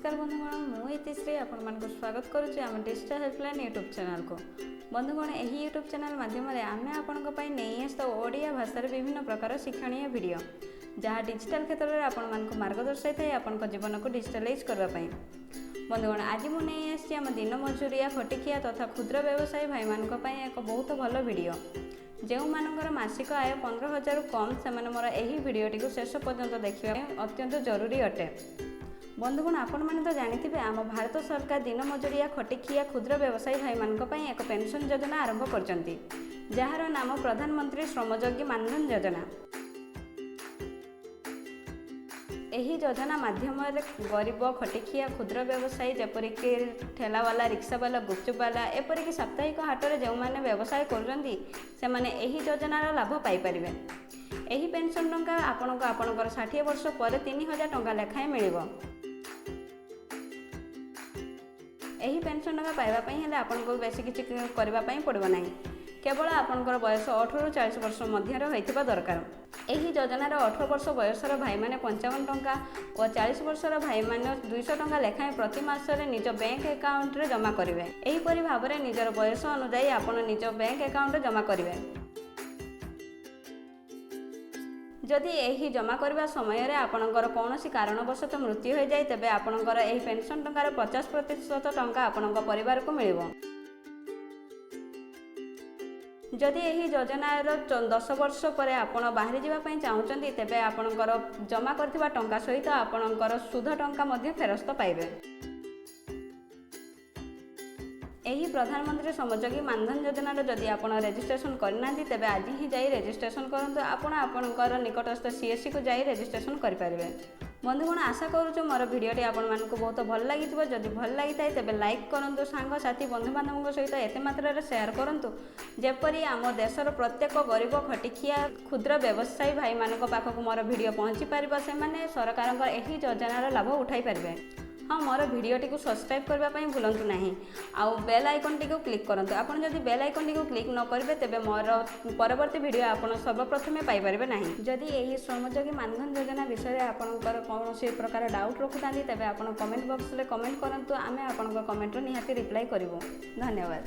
नमस्कार बंधुगण मुझे इतिश्री आपण स्वागत करुच्ची आम डिजिटल हेल्पलाइन यूट्यूब चैनल को। बंधुगण यही यूट्यूब चैनल माध्यम आम आपण नहीं आस ओडिया भाषा विभिन्न प्रकार शिक्षणीय वीडियो जहाँ डिजिटल क्षेत्र में आपण मार्गदर्शि थाए आपण जीवन को डिजिटलाइज करने। बंधुगण आज मुझे आम दिन मजूरिया खटिखिया तथा क्षुद्र व्यवसायी भाई मान एक बहुत भल वीडियो जो मानकर मासिक आय 15,000 कम से मोर यही भिडटी को शेष पर्यंत देखा अत्यंत जरूरी अटे। बंधुगण आपण मैंने तो जानी आम भारत सरकार दिन मजूरिया खटिखिया क्षुद्र व्यवसायी भाई मान एक पेंशन योजना आरंभ करचंती जार नाम प्रधानमंत्री श्रमयोगी मानधन योजना। यही योजना माध्यम गरीब खटिखिया क्षुद्र व्यवसायी जेपरिक ठेलावाला रिक्सावाला गुपचुपवाला एपरिक साप्ताहिक हाटरे जो मैंने व्यवसाय कर योजनार लाभ पाइपर। यही पेंशन टंका आपणकर 60 वर्ष पर 3,000 टंका लेखाएं मिल। यही पेंशन टंका पाइबापी हेले आपको बेस किसी करने पड़ो ना, केवल आपणकर बयस 18 ରୁ 40 वर्ष मध्य होइथिबा दरकार। यही योजनार 18 वर्ष बयसर भाई मैंने 55 टंका और 40 वर्षर भाई मैंने 200 टंका लेखाएं प्रति मासरे निज बैंक अकाउंट रे जमा करेंगे। यहीपरि भाव में निजर बयस अनुजाई आपण निज बैंक अकाउंट रे जमा करेंगे। जदि यही जमा करने समय आपणकर कौन कारणवशत मृत्यु हो जाए तेबे आपणकर यही पेंशन टंकार 50% टंका आपण परिवार को मिल। जदि यही योजनार 10 वर्ष पर आपण बाहरी जावाई चाहूँगी तेबे आपणकर जमा करथिबा टंका सहित आपणकर सुध टंका मध्य फेरस्त पाइबे। यही प्रधानमंत्री श्रमयोगी मानधन योजनार जदि आपण रेजिस्ट्रेशन करना तेबे आज ही जाई रेजिस्ट्रेशन करंतु आपणकर निकटस्थ सीएससी को जाई रेजिस्ट्रेशन करें। बंधुगण आशा करूँ मोर भिडटी आपण मानक बहुत भल लगी। जदि भल लगी था तेबे लाइक करूँ, सांग साथी बंधु बांधव सहित एत मात्रा शेयर करूँ जेपरी आम देशर प्रत्येक गरीब खटिखिया क्षुद्र व्यवसायी भाई मान पाखक मोर भिडियो पहुँची पार से सरकार यही योजनार लाभ उठाई पारे। हाँ मोर भिडटी को सब्सक्राइब करने भूलु ना आउ बेल आइकन टी क्लिक करूँ। आपड़ जब बेल आइकन टी क्लिक न करेंगे तेबे मोर परवर्ती भिडियो आप सर्वप्रथम पाइपर ना। जदि यही श्रमयोगी मानधन योजना विषय आपंकर कौन प्रकार डाउट रखुता तेबे आप कमेंट बॉक्स में कमेंट करूँ, आम आपण कमेंट निहाती रिप्लाई करूँ। धन्यवाद।